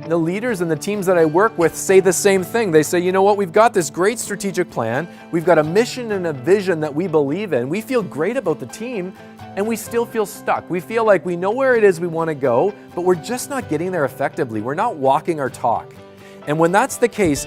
The leaders and the teams that I work with say the same thing. They say, you know what, we've got this great strategic plan, we've got a mission and a vision that we believe in, we feel great about the team, and we still feel stuck. We feel like we know where it is we want to go, but we're just not getting there effectively. We're not walking our talk. And when that's the case,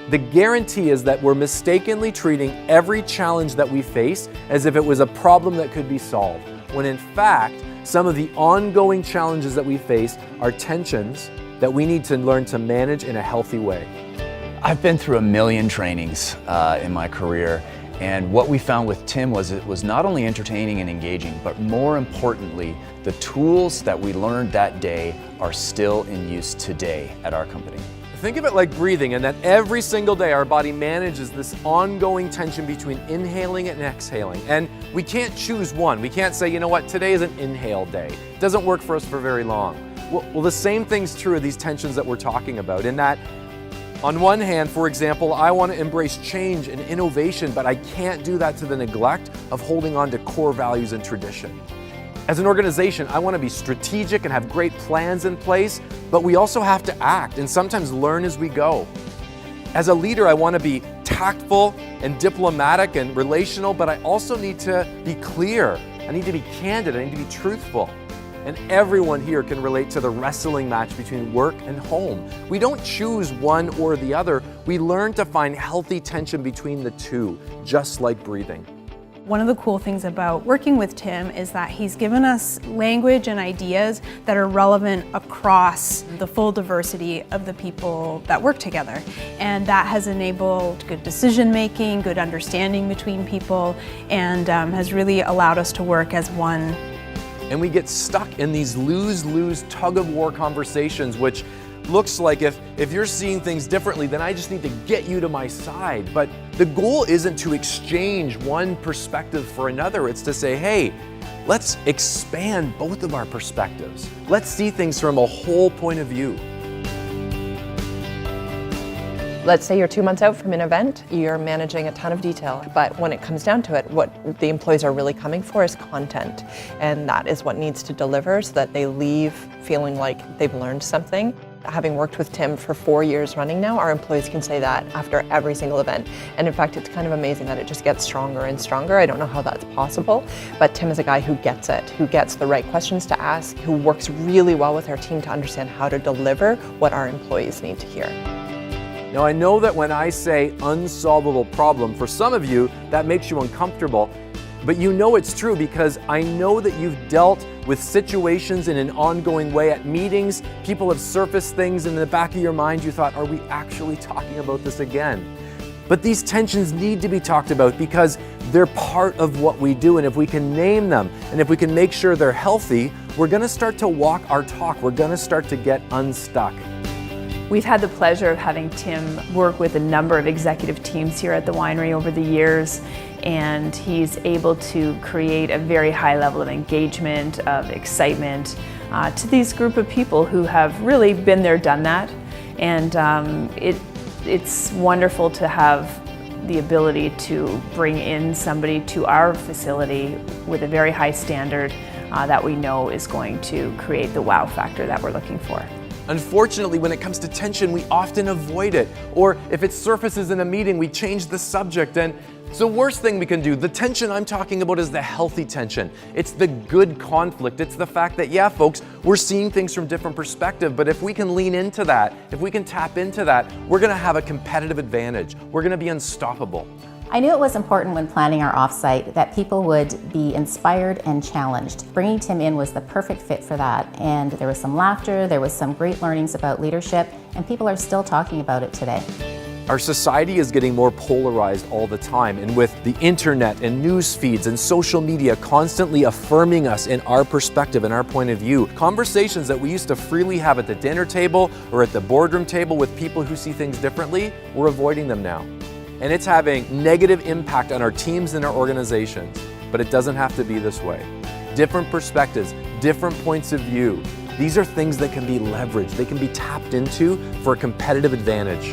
the guarantee is that we're mistakenly treating every challenge that we face as if it was a problem that could be solved, when in fact, some of the ongoing challenges that we face are tensions that we need to learn to manage in a healthy way. I've been through a million trainings in my career, and what we found with Tim was it was not only entertaining and engaging, but more importantly, the tools that we learned that day are still in use today at our company. Think of it like breathing, and that every single day our body manages this ongoing tension between inhaling and exhaling. And we can't choose one. We can't say, you know what, today is an inhale day. It doesn't work for us for very long. Well, the same thing's true of these tensions that we're talking about, in that on one hand, for example, I want to embrace change and innovation, but I can't do that to the neglect of holding on to core values and tradition. As an organization, I want to be strategic and have great plans in place, but we also have to act and sometimes learn as we go. As a leader, I want to be tactful and diplomatic and relational, but I also need to be clear. I need to be candid. I need to be truthful. And everyone here can relate to the wrestling match between work and home. We don't choose one or the other. We learn to find healthy tension between the two, just like breathing. One of the cool things about working with Tim is that he's given us language and ideas that are relevant across the full diversity of the people that work together. And that has enabled good decision making, good understanding between people, and has really allowed us to work as one. And we get stuck in these lose-lose tug-of-war conversations, which looks like if you're seeing things differently, then I just need to get you to my side. But the goal isn't to exchange one perspective for another. It's to say, hey, let's expand both of our perspectives. Let's see things from a whole point of view. Let's say you're 2 months out from an event, you're managing a ton of detail, but when it comes down to it, what the employees are really coming for is content. And that is what needs to deliver so that they leave feeling like they've learned something. Having worked with Tim for 4 years running now, our employees can say that after every single event. And in fact, it's kind of amazing that it just gets stronger and stronger. I don't know how that's possible, but Tim is a guy who gets it, who gets the right questions to ask, who works really well with our team to understand how to deliver what our employees need to hear. Now, I know that when I say unsolvable problem, for some of you, that makes you uncomfortable, but you know it's true because I know that you've dealt with situations in an ongoing way at meetings. People have surfaced things in the back of your mind. You thought, are we actually talking about this again? But these tensions need to be talked about because they're part of what we do. And if we can name them and if we can make sure they're healthy, we're going to start to walk our talk. We're going to start to get unstuck. We've had the pleasure of having Tim work with a number of executive teams here at the winery over the years, and he's able to create a very high level of engagement, of excitement to these group of people who have really been there, done that. And it's wonderful to have the ability to bring in somebody to our facility with a very high standard that we know is going to create the wow factor that we're looking for. Unfortunately, when it comes to tension, we often avoid it. Or if it surfaces in a meeting, we change the subject. And it's the worst thing we can do. The tension I'm talking about is the healthy tension. It's the good conflict. It's the fact that, yeah, folks, we're seeing things from different perspectives. But if we can lean into that, if we can tap into that, we're going to have a competitive advantage. We're going to be unstoppable. I knew it was important when planning our offsite that people would be inspired and challenged. Bringing Tim in was the perfect fit for that, and there was some laughter, there was some great learnings about leadership, and people are still talking about it today. Our society is getting more polarized all the time, and with the internet and news feeds and social media constantly affirming us in our perspective and our point of view, conversations that we used to freely have at the dinner table or at the boardroom table with people who see things differently, we're avoiding them now. And it's having negative impact on our teams and our organizations. But it doesn't have to be this way. Different perspectives, different points of view. These are things that can be leveraged. They can be tapped into for a competitive advantage.